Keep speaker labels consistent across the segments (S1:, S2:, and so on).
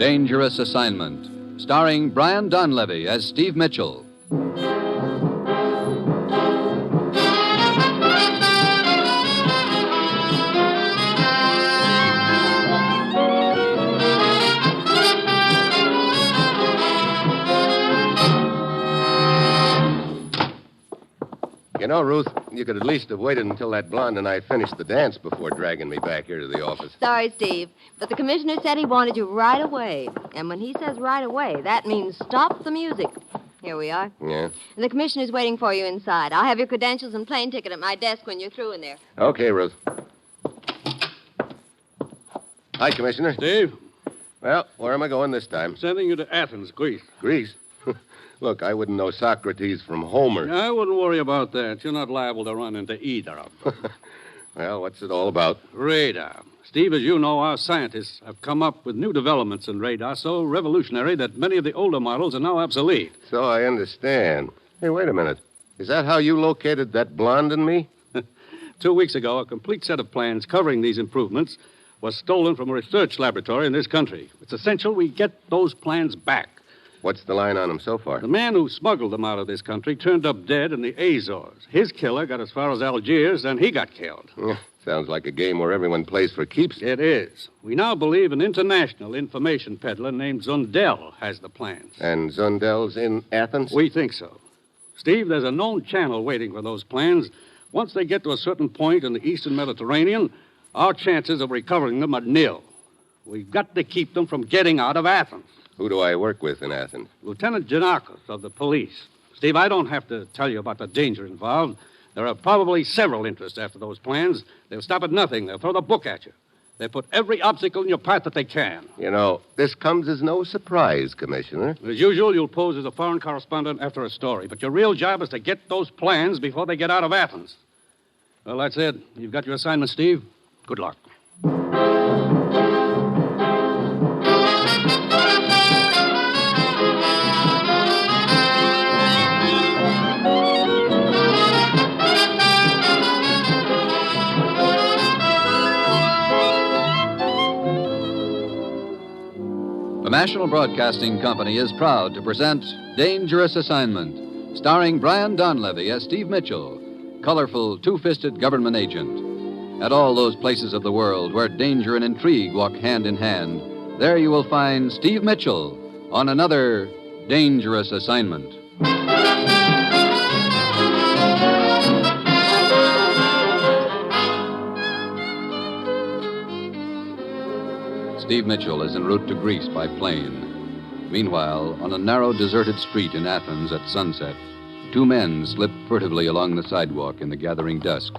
S1: Dangerous Assignment, starring Brian Donlevy as Steve Mitchell.
S2: You know, Ruth, you could at least have waited until that blonde and I finished the dance before dragging me back here to the office.
S3: Sorry, Steve, but the commissioner said he wanted you right away. And when he says right away, that means stop the music. Here we are.
S2: Yeah?
S3: And the commissioner's waiting for you inside. I'll have your credentials and plane ticket at my desk when you're through in there.
S2: Okay, Ruth. Hi, Commissioner.
S4: Steve,
S2: Well, where am I going this time?
S4: sending you to Athens, Greece.
S2: Greece? Look, I wouldn't know Socrates from Homer.
S4: I wouldn't worry about that. You're not liable to run into either of them.
S2: Well, what's it all about?
S4: Radar. Steve, as you know, our scientists have come up with new developments in radar so revolutionary that many of the older models are now obsolete.
S2: So I understand. Hey, wait a minute. Is that how you located that blonde in me?
S4: 2 weeks ago, a complete set of plans covering these improvements was stolen from a research laboratory in this country. It's essential we get those plans back.
S2: What's the line on them so far?
S4: The man who smuggled them out of this country turned up dead in the Azores. His killer got as far as Algiers, and he got killed.
S2: Sounds like a game where everyone plays for keeps.
S4: It is. We now believe an international information peddler named Zundel has the plans.
S2: And Zundel's in Athens?
S4: We think so. Steve, there's a known channel waiting for those plans. Once they get to a certain point in the eastern Mediterranean, our chances of recovering them are nil. We've got to keep them from getting out of Athens.
S2: Who do I work with in Athens?
S4: Lieutenant Janakos of the police. Steve, I don't have to tell you about the danger involved. There are probably several interests after those plans. They'll stop at nothing. They'll throw the book at you. They put every obstacle in your path that they can.
S2: You know, this comes as no surprise, Commissioner.
S4: As usual, you'll pose as a foreign correspondent after a story. But your real job is to get those plans before they get out of Athens. Well, that's it. You've got your assignment, Steve. Good luck.
S1: The National Broadcasting Company is proud to present Dangerous Assignment, starring Brian Donlevy as Steve Mitchell, colorful, two-fisted government agent. At all those places of the world where danger and intrigue walk hand in hand, there you will find Steve Mitchell on another Dangerous Assignment. Steve Mitchell is en route to Greece by plane. Meanwhile, on a narrow, deserted street in Athens at sunset, two men slip furtively along the sidewalk in the gathering dusk,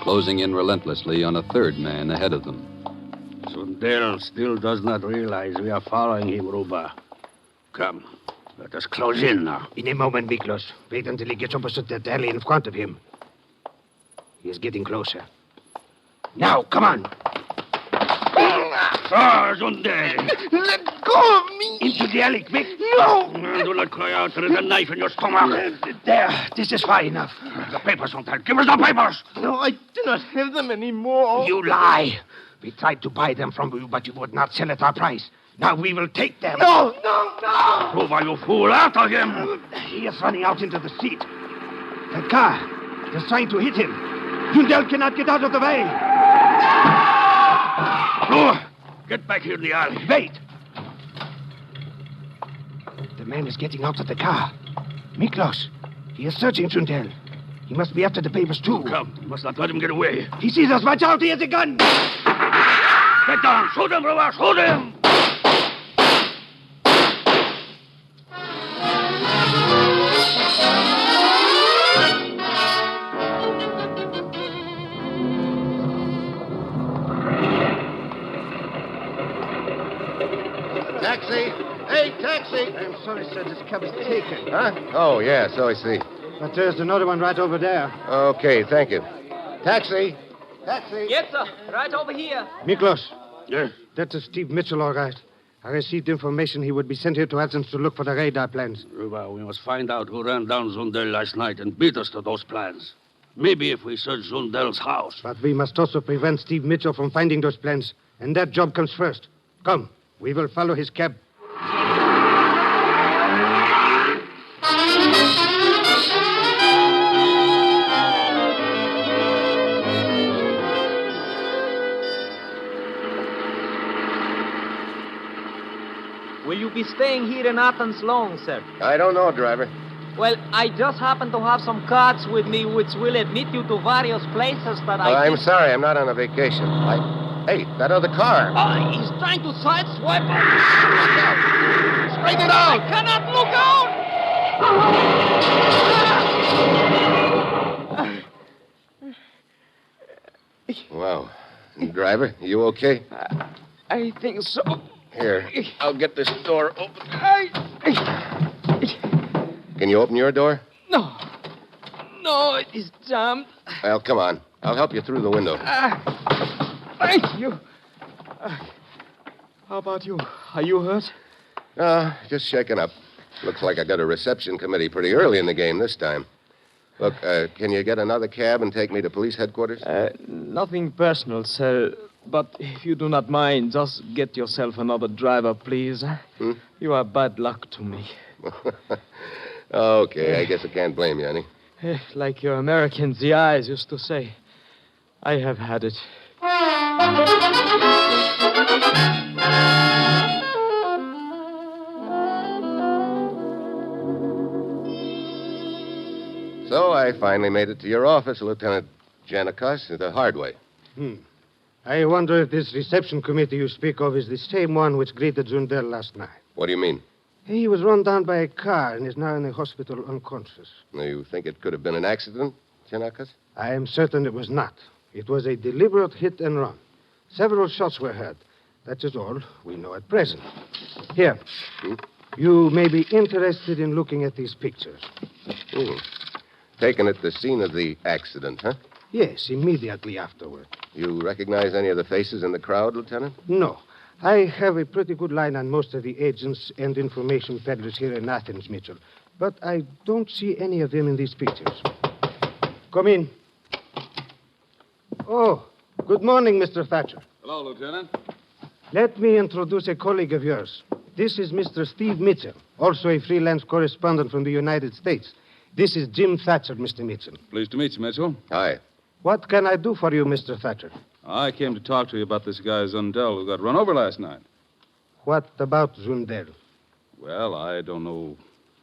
S1: closing in relentlessly on a third man ahead of them.
S5: Zundel still does not realize we are following him, Ruba. Come, let us close in now.
S6: In a moment, Miklos. Wait until he gets opposite that alley in front of him. He is getting closer. Now, come on.
S5: Zundel!
S6: Let go of me!
S5: Into the alley, quick!
S6: No!
S5: Do not cry out. There is a knife in your stomach.
S6: There. This is far enough.
S5: The papers, Zundel. Give us the papers!
S6: No, I do not have them anymore. You lie. We tried to buy them from you, but you would not sell at our price. Now we will take them. No!
S5: Ruba, you fool. After him!
S6: He is running out into the street. That car is trying to hit him. Zundel cannot get out of the way.
S5: No! Get back here in the alley.
S6: Wait! The man is getting out of the car. Miklos, he is searching Zundel. He must be after the papers, too.
S5: Come, you must not let him get away.
S6: He sees us. Watch out, he has a gun!
S5: Get down. Shoot him, Ruba. Shoot him!
S2: Taxi! Hey, taxi!
S6: I'm sorry, sir. This cab is taken.
S2: Huh? Oh, yeah, so I see.
S6: But there's another one right over there.
S2: Okay, thank you. Taxi! Taxi!
S7: Yes, sir. Right over here.
S6: Miklos.
S5: Yes?
S6: That is Steve Mitchell, all right. I received information he would be sent here to Athens to look for the radar plans.
S5: Ruba, we must find out who ran down Zundel last night and beat us to those plans. Maybe if we search Zundel's house.
S6: But we must also prevent Steve Mitchell from finding those plans. And that job comes first. Come.
S7: We will follow his cab.
S8: Will you be staying here in Athens long, sir?
S2: I don't know, driver.
S8: Well, I just happen to have some cards with me which will admit you to various places that
S2: I'm sorry, I'm not on a vacation. Hey, that other car.
S8: He's trying to sideswipe us.
S2: Look out. Straighten it out.
S8: I cannot look out!
S2: Wow. Driver, you okay?
S8: I think so.
S2: Here, I'll get this door open. Can you open your door?
S8: No, it is jammed.
S2: Well, come on. I'll help you through the window.
S8: Thank you. How about you? Are you hurt?
S2: Just shaken up. Looks like I got a reception committee pretty early in the game this time. Look, can you get another cab and take me to police headquarters?
S8: Nothing personal, sir. But if you do not mind, just get yourself another driver, please. You are bad luck to me.
S2: Okay, I guess I can't blame you, honey.
S8: Like your American GIs used to say. I have had it.
S2: So I finally made it to your office, Lieutenant Janikos, the hard way.
S7: I wonder if this reception committee you speak of is the same one which greeted Zundel last night.
S2: What do you mean?
S7: He was run down by a car and is now in the hospital unconscious.
S2: You think it could have been an accident, Janikos?
S7: I am certain it was not. It was a deliberate hit and run. Several shots were heard. That is all we know at present. Here. You may be interested in looking at these pictures.
S2: Taken at the scene of the accident, huh?
S7: Yes, immediately afterward.
S2: You recognize any of the faces in the crowd, Lieutenant?
S7: No. I have a pretty good line on most of the agents and information peddlers here in Athens, Mitchell. But I don't see any of them in these pictures. Come in. Oh, good morning, Mr. Thatcher.
S4: Hello, Lieutenant.
S7: Let me introduce a colleague of yours. This is Mr. Steve Mitchell, also a freelance correspondent from the United States. This is Jim Thatcher, Mr. Mitchell.
S9: Pleased to meet you, Mitchell.
S2: Hi.
S7: What can I do for you, Mr. Thatcher?
S9: I came to talk to you about this guy Zundel who got run over last night.
S7: What about Zundel?
S9: Well, I don't know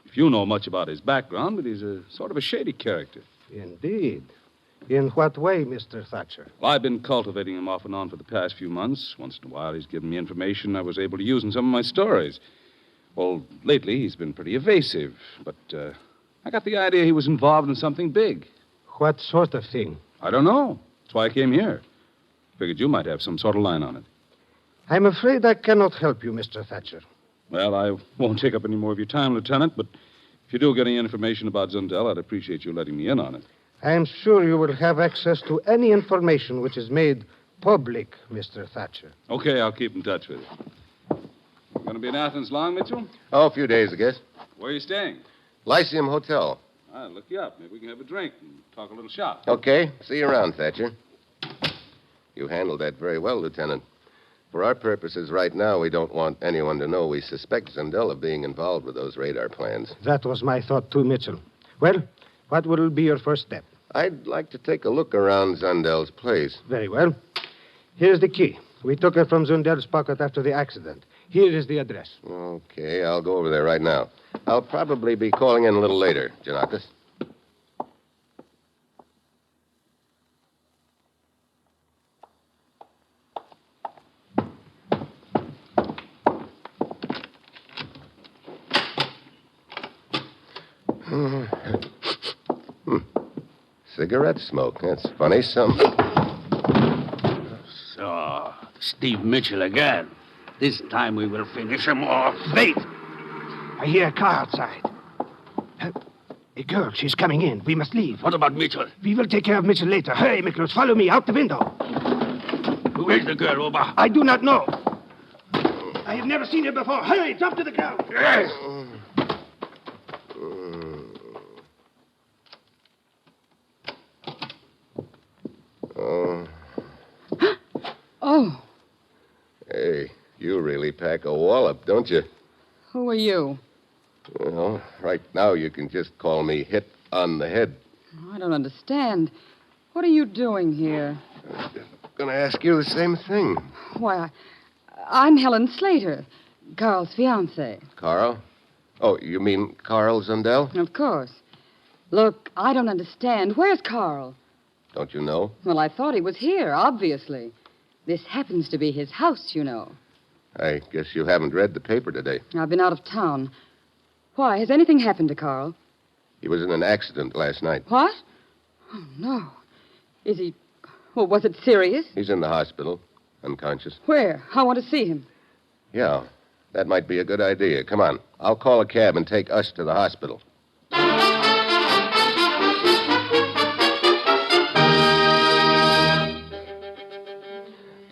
S9: if you know much about his background, but he's a sort of a shady character.
S7: Indeed. In what way, Mr. Thatcher?
S9: Well, I've been cultivating him off and on for the past few months. Once in a while, he's given me information I was able to use in some of my stories. Well, lately, he's been pretty evasive, but I got the idea he was involved in something big.
S7: What sort of thing?
S9: I don't know. That's why I came here. Figured you might have some sort of line on it.
S7: I'm afraid I cannot help you, Mr. Thatcher.
S9: Well, I won't take up any more of your time, Lieutenant, but if you do get any information about Zundel, I'd appreciate you letting me in on it.
S7: I am sure you will have access to any information which is made public, Mr. Thatcher.
S9: Okay, I'll keep in touch with you. You going to be in Athens long, Mitchell?
S2: Oh, a few days, I guess.
S9: Where are you staying?
S2: Lyceum Hotel.
S9: I'll look you up. Maybe we can have a drink and talk a little shop.
S2: Okay. See you around, Thatcher. You handled that very well, Lieutenant. For our purposes right now, we don't want anyone to know we suspect Zundel of being involved with those radar plans.
S7: That was my thought, too, Mitchell. Well, what will be your first step?
S2: I'd like to take a look around Zundel's place.
S7: Very well. Here's the key. We took it from Zundel's pocket after the accident. Here is the address.
S2: Okay, I'll go over there right now. I'll probably be calling in a little later, Janakis. Cigarette smoke. That's funny.
S5: So, Steve Mitchell again. This time we will finish him off.
S6: Wait! I hear a car outside. A girl. She's coming in. We must leave.
S5: What about Mitchell?
S6: We will take care of Mitchell later. Hurry, Miklos. Follow me out the window.
S5: Who is the girl, Oba?
S6: I do not know. I have never seen her before. Hurry, drop to the ground.
S5: Yes.
S2: Oh.
S3: Oh.
S2: Hey, you really pack a wallop, don't you?
S10: Who are you?
S2: Well, right now you can just call me Hit on the Head.
S10: I don't understand. What are you doing here?
S2: I'm going to ask you the same thing.
S10: Why, I'm Helen Slater, Carl's fiancée.
S2: Carl? Oh, you mean Carl Zundel?
S10: Of course. Look, I don't understand. Where's Carl?
S2: Don't you know?
S10: Well, I thought he was here, obviously. This happens to be his house, you know.
S2: I guess you haven't read the paper today.
S10: I've been out of town. Why, has anything happened to Carl?
S2: He was in an accident last night.
S10: What? Oh, no. Is he... Well, was it serious?
S2: He's in the hospital, unconscious.
S10: Where? I want to see him.
S2: Yeah, that might be a good idea. Come on. I'll call a cab and take us to the hospital.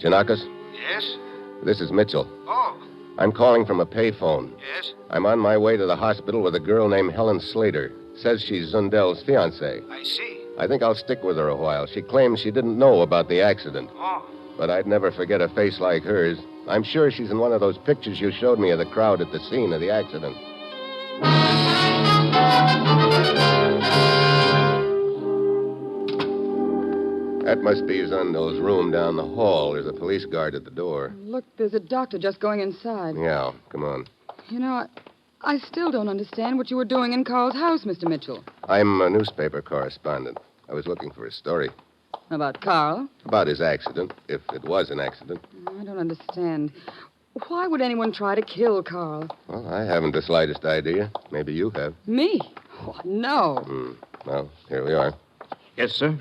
S2: Janakis?
S6: Yes?
S2: This is Mitchell.
S6: Oh,
S2: I'm calling from a payphone.
S6: yes?
S2: I'm on my way to the hospital with a girl named Helen Slater. Says she's Zundel's fiancée.
S6: I see.
S2: I think I'll stick with her a while. She claims she didn't know about the accident.
S6: Oh,
S2: But I'd never forget a face like hers. I'm sure she's in one of those pictures you showed me of the crowd at the scene of the accident. That must be Zundel's room down the hall. There's a police guard at the door.
S10: Look, there's a doctor just going inside.
S2: Yeah, come on.
S10: You know, I still don't understand what you were doing in Carl's house, Mr. Mitchell.
S2: I'm a newspaper correspondent. I was looking for a story
S10: About Carl?
S2: about his accident, if it was an accident.
S10: I don't understand. Why would anyone try to kill Carl?
S2: Well, I haven't the slightest idea. Maybe you have.
S10: Me? Oh, no.
S2: Well, here we are.
S6: yes, sir.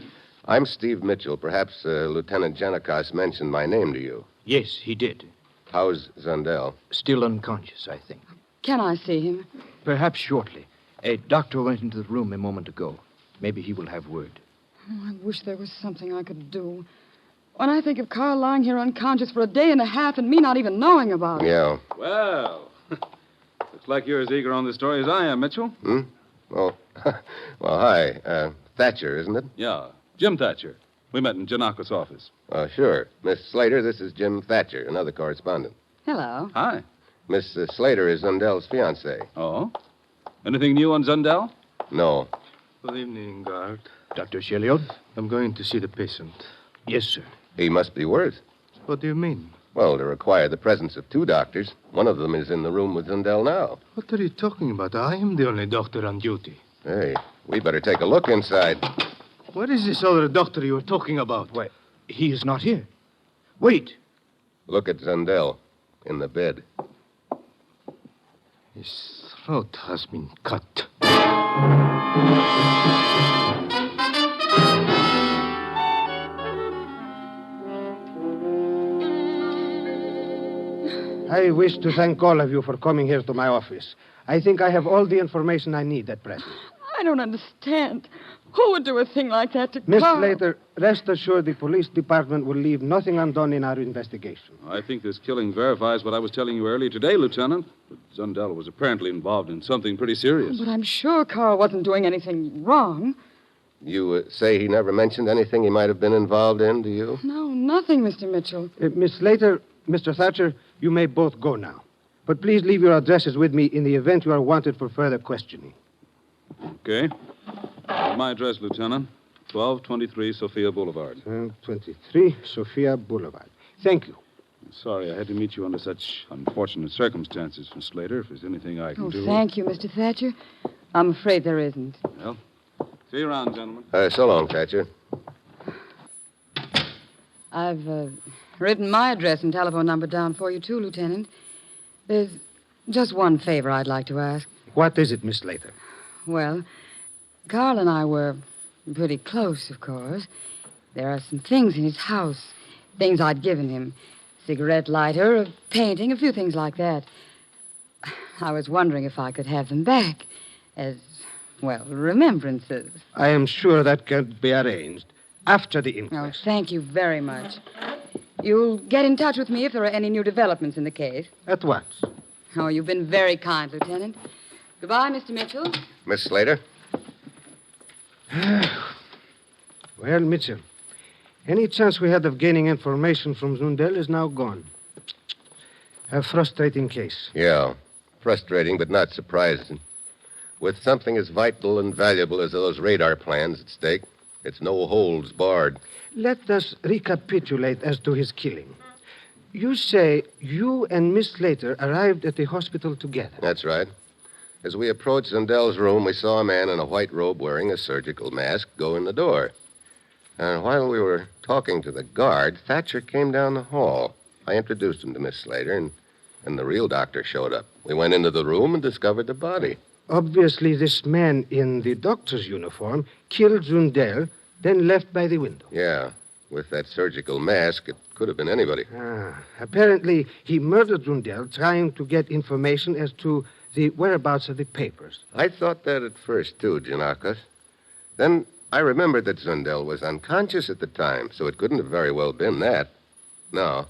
S2: I'm Steve Mitchell. Perhaps Lieutenant Janikos mentioned my name to you.
S6: Yes, he did.
S2: How's Zundel?
S6: Still unconscious, I think.
S10: Can I see him?
S6: Perhaps shortly. A doctor went into the room a moment ago. Maybe he will have word.
S10: Oh, I wish there was something I could do. When I think of Carl lying here unconscious for a day and a half and me not even knowing about it.
S2: Yeah.
S9: Well, looks like you're as eager on this story as I am, Mitchell.
S2: Well, well, hi. Thatcher, isn't it?
S9: Yeah, Jim Thatcher. We met in Janakos' office.
S2: Sure. Miss Slater, this is Jim Thatcher, another correspondent.
S10: Hello.
S9: Hi.
S2: Miss Slater is Zundel's fiancée.
S9: Oh? Anything new on Zundel?
S2: No.
S11: Good evening, guard.
S6: Dr. Sheliot?
S11: I'm going to see the patient.
S6: Yes, sir.
S2: He must be worse.
S11: What do you mean?
S2: Well, to require the presence of two doctors. One of them is in the room with Zundel now.
S11: What are you talking about? I am the only doctor on duty.
S2: Hey, we better take a look inside.
S11: What is this other doctor you were talking about?
S6: Why, he is not here. Wait.
S2: Look at Zundel in the bed.
S11: His throat has been cut.
S7: I wish to thank all of you for coming here to my office. I think I have all the information I need at present.
S10: I don't understand. Who would do a thing like that to
S7: Miss
S10: Carl?
S7: Slater, rest assured the police department will leave nothing undone in our investigation.
S9: I think this killing verifies what I was telling you earlier today, Lieutenant. But Zundel was apparently involved in something pretty serious.
S10: But I'm sure Carl wasn't doing anything wrong.
S2: You say he never mentioned anything he might have been involved in, do you?
S10: No, nothing, Mr. Mitchell.
S7: Miss Slater, Mr. Thatcher, you may both go now. But please leave your addresses with me in the event you are wanted for further questioning.
S9: Okay. My address, Lieutenant. 1223 Sophia Boulevard.
S7: 23 Sophia Boulevard. Thank you.
S9: Sorry I had to meet you under such unfortunate circumstances, Miss Slater. If there's anything I can do.
S10: Thank you, Mr. Thatcher. I'm afraid there isn't.
S9: Well, see you around, gentlemen.
S2: So long, Thatcher.
S10: I've written my address and telephone number down for you, too, Lieutenant. There's just one favor I'd like to ask.
S7: What is it, Miss Slater?
S10: Well, Carl and I were pretty close, of course. There are some things in his house, things I'd given him. Cigarette lighter, a painting, a few things like that. I was wondering if I could have them back as, well, remembrances.
S7: I am sure that can be arranged after the
S10: Oh,
S7: inquest.
S10: thank you very much. You'll get in touch with me if there are any new developments in the case.
S7: At once.
S10: Oh, you've been very kind, Lieutenant. Goodbye, Mr. Mitchell.
S2: Miss Slater?
S7: Well, Mitchell, any chance we had of gaining information from Zundel is now gone. A frustrating case.
S2: Yeah. Frustrating, but not surprising. With something as vital and valuable as those radar plans at stake, it's no holds barred.
S7: Let us recapitulate as to his killing. You say you and Miss Slater arrived at the hospital together.
S2: That's right. As we approached Zundel's room, we saw a man in a white robe wearing a surgical mask go in the door. And while we were talking to the guard, Thatcher came down the hall. I introduced him to Miss Slater, and the real doctor showed up. We went into the room and discovered the body.
S7: Obviously, this man in the doctor's uniform killed Zundel, then left by the window.
S2: Yeah. With that surgical mask, it could have been anybody.
S7: Apparently, he murdered Zundel trying to get information as to the whereabouts of the papers.
S2: I thought that at first, too, Janakos. Then I remembered that Zundel was unconscious at the time, so it couldn't have very well been that. No.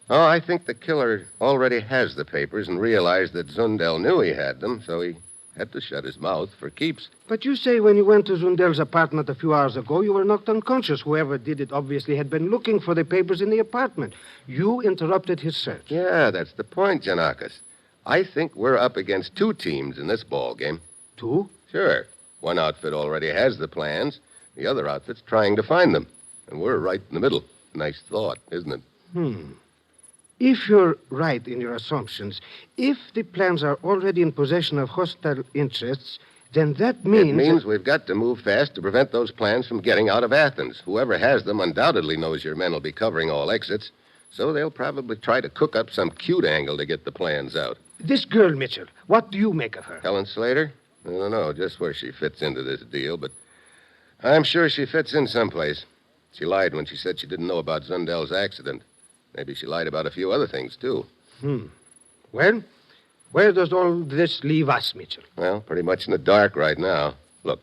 S2: Oh, I think the killer already has the papers and realized that Zundel knew he had them, so he had to shut his mouth for keeps.
S7: But you say when you went to Zundel's apartment a few hours ago, you were knocked unconscious. Whoever did it obviously had been looking for the papers in the apartment. You interrupted his search.
S2: Yeah, that's the point, Janakis. I think we're up against two teams in this ball game.
S7: Two?
S2: Sure. One outfit already has the plans. The other outfit's trying to find them. And we're right in the middle. Nice thought, isn't it?
S7: If you're right in your assumptions, if the plans are already in possession of hostile interests, then that means...
S2: It means we've got to move fast to prevent those plans from getting out of Athens. Whoever has them undoubtedly knows your men will be covering all exits, so they'll probably try to cook up some cute angle to get the plans out.
S7: This girl, Mitchell, what do you make of her?
S2: Helen Slater? I don't know just where she fits into this deal, but I'm sure she fits in someplace. She lied when she said she didn't know about Zundel's accident. Maybe she lied about a few other things, too.
S7: Well, where does all this leave us, Mitchell?
S2: Well, pretty much in the dark right now. Look,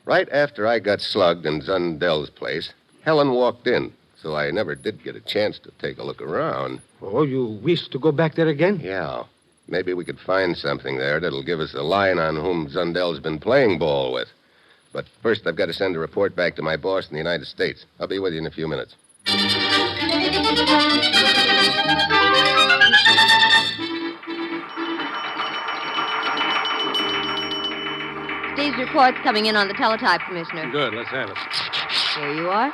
S2: right after I got slugged in Zundel's place, Helen walked in, so I never did get a chance to take a look around.
S7: Oh, you wish to go back there again?
S2: Yeah. Maybe we could find something there that'll give us a line on whom Zundel's been playing ball with. But first, I've got to send a report back to my boss in the United States. I'll be with you in a few minutes.
S3: Steve's report's coming in on the teletype, Commissioner.
S4: Good, let's have it.
S3: Here you are.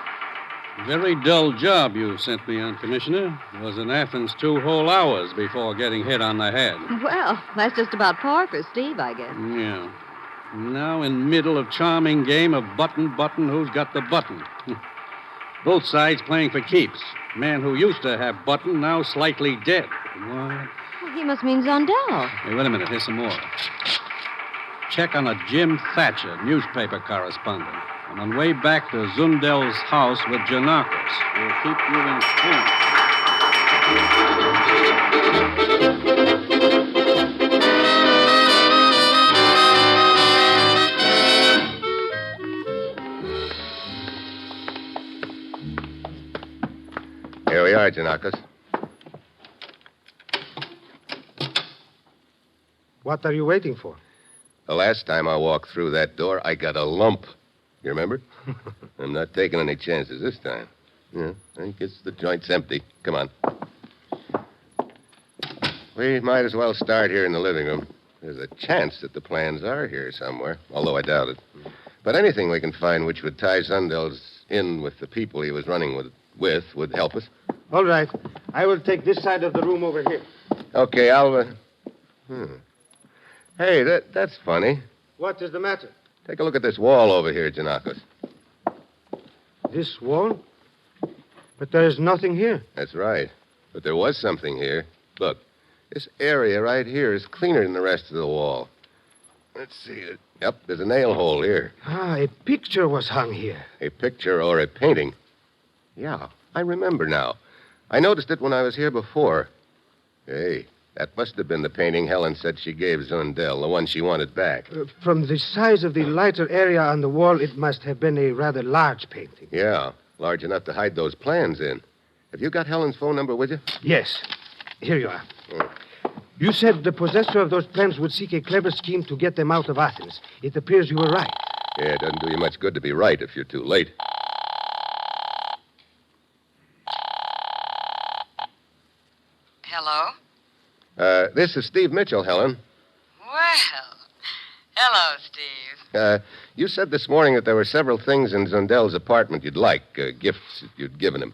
S4: Very dull job you sent me on, Commissioner. Was in Athens 2 whole hours before getting hit on the head.
S3: Well, that's just about par for Steve, I guess.
S4: Yeah. Now in middle of charming game of button, who's got the button? Both sides playing for keeps. Man who used to have button, now slightly dead. What?
S3: Well, he must mean Zundel.
S4: Hey, wait a minute. Here's some more. Check on a Jim Thatcher, newspaper correspondent. I'm on way back to Zundel's house with Janakis. We'll keep you informed.
S2: Here we are, Janakis.
S7: What are you waiting for?
S2: The last time I walked through that door, I got a lump. You remember? I'm not taking any chances this time. Yeah, I guess the joint's empty. Come on. We might as well start here in the living room. There's a chance that the plans are here somewhere, although I doubt it. But anything we can find which would tie Zundel's in with the people he was running with would help us.
S7: All right. I will take this side of the room over here.
S2: Okay, I'll... Hey, that's funny.
S7: What is the matter?
S2: Take a look at this wall over here, Janakis.
S7: This wall? But there is nothing here.
S2: That's right. But there was something here. Look, this area right here is cleaner than the rest of the wall. Let's see. Yep, there's a nail hole here.
S7: A picture was hung here.
S2: A picture or a painting? Yeah, I remember now. I noticed it when I was here before. Hey, that must have been the painting Helen said she gave Zundel, the one she wanted back.
S7: From the size of the lighter area on the wall, it must have been a rather large painting.
S2: Yeah, large enough to hide those plans in. Have you got Helen's phone number with you?
S7: Yes. Here you are. You said the possessor of those plans would seek a clever scheme to get them out of Athens. It appears you were right.
S2: Yeah, it doesn't do you much good to be right if you're too late.
S10: Hello?
S2: This is Steve Mitchell, Helen.
S10: Well, hello, Steve.
S2: You said this morning that there were several things in Zundel's apartment you'd like, gifts that you'd given him.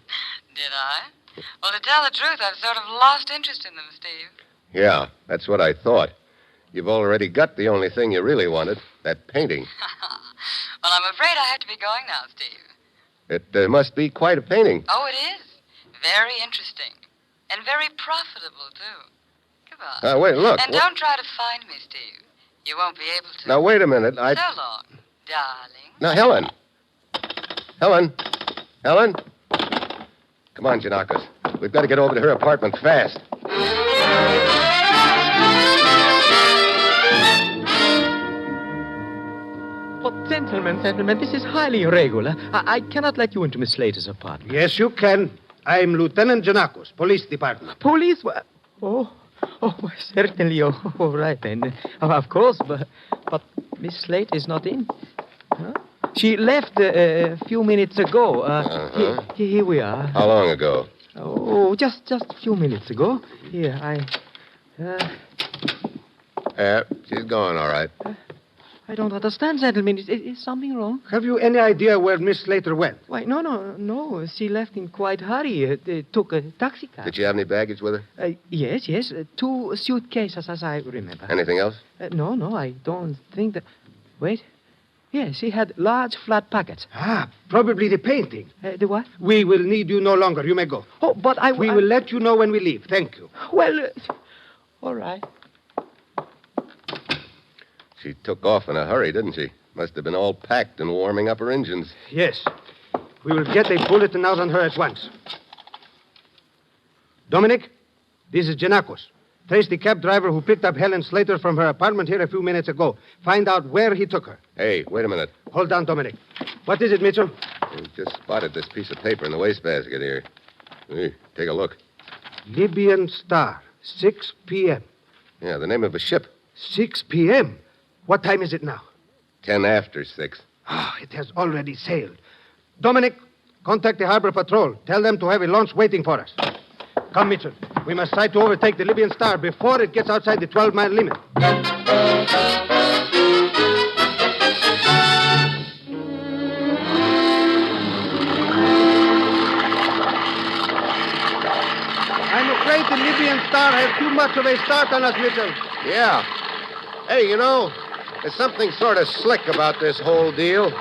S10: Did I? Well, to tell the truth, I've sort of lost interest in them, Steve.
S2: Yeah, that's what I thought. You've already got the only thing you really wanted, that painting.
S10: Well, I'm afraid I have to be going now, Steve.
S2: It must be quite a painting.
S10: Oh, it is. Very interesting. And very profitable, too. Goodbye.
S2: Wait, look.
S10: And don't try to find me, Steve. You won't be able to.
S2: Now, wait a minute.
S10: So long, darling.
S2: Now, Helen. Helen? Come on, Janakos. We've got to get over to her apartment fast.
S8: Oh, gentlemen, this is highly irregular. I cannot let you into Miss Slater's apartment.
S7: Yes, you can. I'm Lieutenant Janakos, Police Department.
S8: Police? Oh, certainly. Oh, all right, then. Of course, but Miss Slater is not in. Huh? She left a few minutes ago. Here we are.
S2: How long ago?
S8: Oh, just a few minutes ago. Here,
S2: She's gone, all right.
S8: I don't understand, gentlemen. Is something wrong?
S7: Have you any idea where Miss Slater went?
S8: Why, no. She left in quite a hurry. Took a taxi cab.
S2: Did she have any baggage with her?
S8: Yes. 2 suitcases, as I remember.
S2: Anything else?
S8: No, I don't think that... Wait. Yes, she had large flat packets.
S7: Probably the painting.
S8: The what?
S7: We will need you no longer. You may go.
S8: Oh, but
S7: We will let you know when we leave. Thank you.
S8: Well, all right.
S2: She took off in a hurry, didn't she? Must have been all packed and warming up her engines.
S7: Yes. We will get a bulletin out on her at once. Dominic, this is Janakos. Trace the cab driver who picked up Helen Slater from her apartment here a few minutes ago. Find out where he took her.
S2: Hey, wait a minute.
S7: Hold on, Dominic. What is it, Mitchell?
S2: We just spotted this piece of paper in the wastebasket here. Hey, take a look.
S7: Libyan Star, 6 p.m.
S2: Yeah, the name of a ship.
S7: 6 p.m.? What time is it now?
S2: 10 after 6.
S7: It has already sailed. Dominic, contact the harbor patrol. Tell them to have a launch waiting for us. Come, Mitchell. We must try to overtake the Libyan Star before it gets outside the 12-mile limit. I'm afraid the Libyan Star has too much of a start on us, Mitchell.
S2: Yeah. Hey, there's something sort of slick about this whole deal.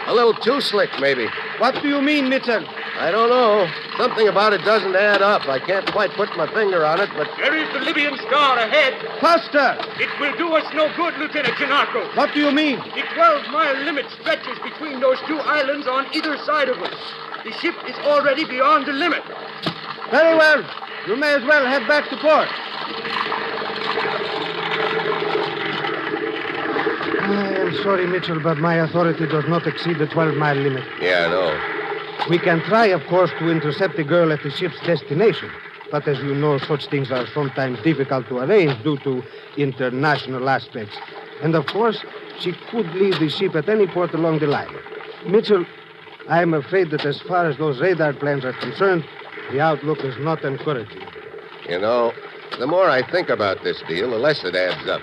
S2: A little too slick, maybe.
S7: What do you mean, Mitchell?
S2: I don't know. Something about it doesn't add up. I can't quite put my finger on it, but...
S6: There is the Libyan Star ahead.
S7: Faster!
S6: It will do us no good, Lieutenant Janakos.
S7: What do you mean?
S6: The 12-mile limit stretches between those 2 islands on either side of us. The ship is already beyond the limit.
S7: Very well. You may as well head back to port. I am sorry, Mitchell, but my authority does not exceed the 12-mile limit.
S2: Yeah, I know.
S7: We can try, of course, to intercept the girl at the ship's destination. But as you know, such things are sometimes difficult to arrange due to international aspects. And, of course, she could leave the ship at any port along the line. Mitchell, I am afraid that as far as those radar plans are concerned, the outlook is not encouraging.
S2: The more I think about this deal, the less it adds up.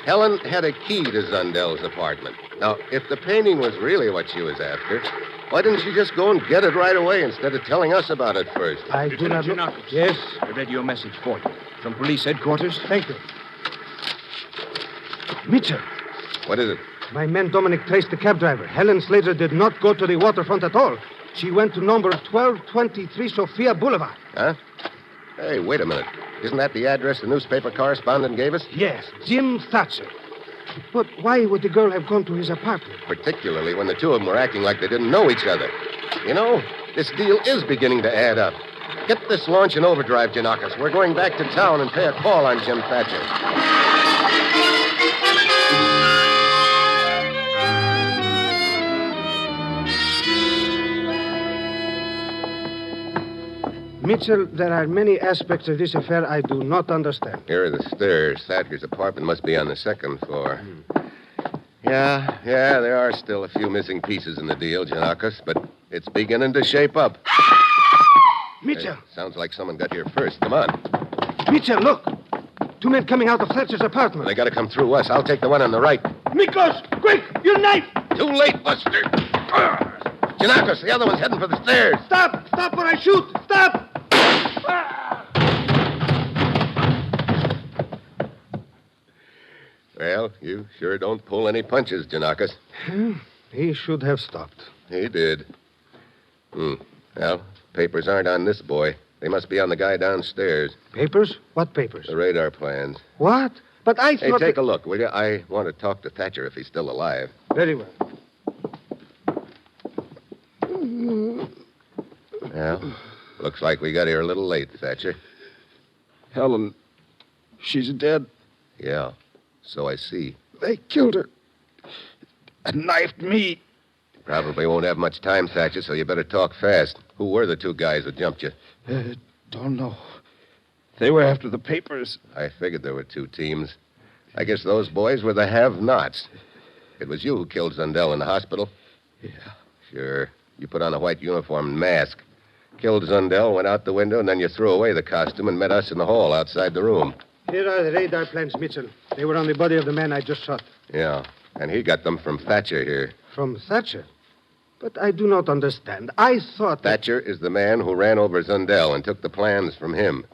S2: Helen had a key to Zundel's apartment. Now, if the painting was really what she was after, why didn't she just go and get it right away instead of telling us about it first?
S7: I do not know.
S11: Janakos.
S7: Yes?
S11: I read your message for you. From police headquarters?
S7: Thank you. Mitchell,
S2: What is it?
S7: my man Dominic traced the cab driver. Helen Slater did not go to the waterfront at all. She went to number 1223 Sophia Boulevard.
S2: Huh? Hey, wait a minute. Isn't that the address the newspaper correspondent gave us?
S7: Yes, Jim Thatcher. But why would the girl have gone to his apartment?
S2: Particularly when the two of them were acting like they didn't know each other. This deal is beginning to add up. Get this launch in overdrive, Janakos. We're going back to town and pay a call on Jim Thatcher.
S7: Mitchell, there are many aspects of this affair I do not understand.
S2: Here are the stairs. Thatcher's apartment must be on the 2nd floor. Yeah, there are still a few missing pieces in the deal, Janakos, but it's beginning to shape up.
S7: Mitchell!
S2: Hey, sounds like someone got here first. Come on.
S7: Mitchell, look! Two men coming out of Thatcher's apartment.
S2: They got to come through us. I'll take the one on the right.
S6: Miklos, quick! Your knife!
S2: Too late, Buster. Janakos, the other one's heading for the stairs.
S7: Stop! Stop or I shoot! Stop!
S2: Well, you sure don't pull any punches, Janakos.
S7: He should have stopped.
S2: He did. Well, papers aren't on this boy. They must be on the guy downstairs.
S7: Papers? What papers?
S2: The radar plans.
S7: What? But I
S2: Hey,
S7: thought...
S2: take a look, will you? I want to talk to Thatcher if he's still alive.
S7: Very well.
S2: Well, looks like we got here a little late, Thatcher.
S5: Helen, she's dead.
S2: Yeah, so I see.
S5: They killed her. And knifed me.
S2: Probably won't have much time, Thatcher, so you better talk fast. Who were the two guys who jumped you?
S5: Don't know. They were after the papers.
S2: I figured there were two teams. I guess those boys were the have-nots. It was you who killed Zundel in the hospital?
S5: Yeah.
S2: Sure. You put on a white uniform and mask. Killed Zundel, went out the window, and then you threw away the costume and met us in the hall outside the room.
S7: Here are the radar plans, Mitchell. They were on the body of the man I just shot.
S2: Yeah, and he got them from Thatcher here.
S7: From Thatcher? But I do not understand. I thought that...
S2: Thatcher is the man who ran over Zundel and took the plans from him.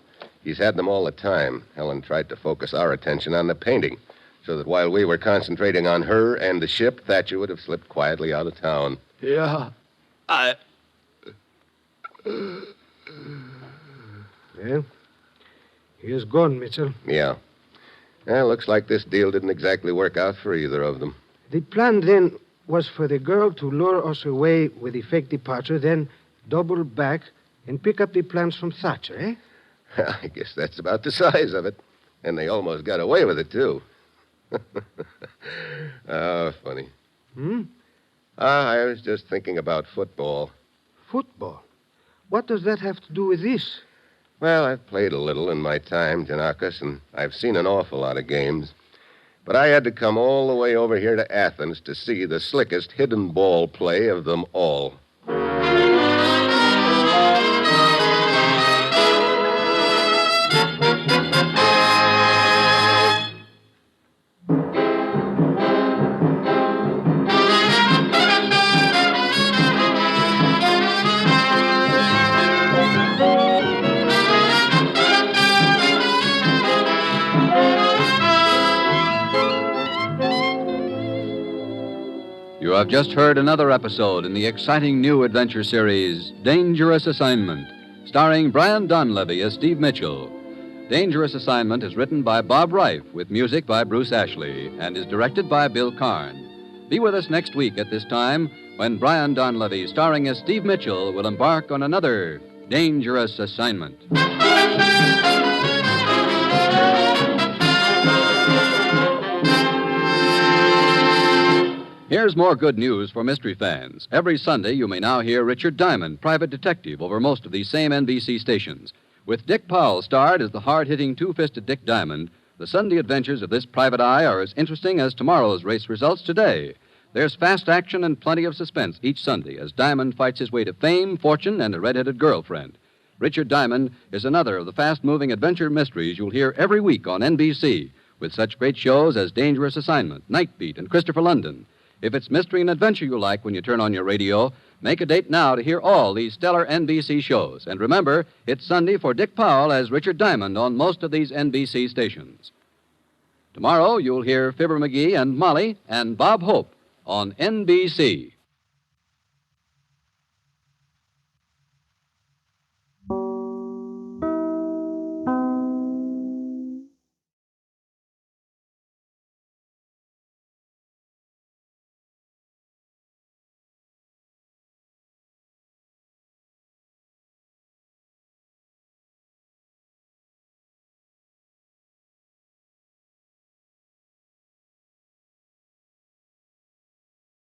S2: He's had them all the time. Helen tried to focus our attention on the painting, so that while we were concentrating on her and the ship, Thatcher would have slipped quietly out of town.
S5: Yeah.
S7: Well, he is gone, Mitchell.
S2: Yeah. Well, looks like this deal didn't exactly work out for either of them.
S7: The plan then was for the girl to lure us away with the fake departure, then double back and pick up the plans from Thatcher, eh?
S2: I guess that's about the size of it. And they almost got away with it, too. Oh, funny. I was just thinking about football.
S7: Football? What does that have to do with this?
S2: Well, I've played a little in my time, Janakos, and I've seen an awful lot of games. But I had to come all the way over here to Athens to see the slickest hidden ball play of them all.
S1: You have just heard another episode in the exciting new adventure series, Dangerous Assignment, starring Brian Donlevy as Steve Mitchell. Dangerous Assignment is written by Bob Reif with music by Bruce Ashley and is directed by Bill Karn. Be with us next week at this time when Brian Donlevy, starring as Steve Mitchell, will embark on another Dangerous Assignment. Here's more good news for mystery fans. Every Sunday, you may now hear Richard Diamond, private detective, over most of these same NBC stations. With Dick Powell starred as the hard-hitting two-fisted Dick Diamond, the Sunday adventures of this private eye are as interesting as tomorrow's race results today. There's fast action and plenty of suspense each Sunday as Diamond fights his way to fame, fortune, and a red-headed girlfriend. Richard Diamond is another of the fast-moving adventure mysteries you'll hear every week on NBC, with such great shows as Dangerous Assignment, Night Beat, and Christopher London. If it's mystery and adventure you like when you turn on your radio, make a date now to hear all these stellar NBC shows. And remember, it's Sunday for Dick Powell as Richard Diamond on most of these NBC stations. Tomorrow, you'll hear Fibber McGee and Molly and Bob Hope on NBC.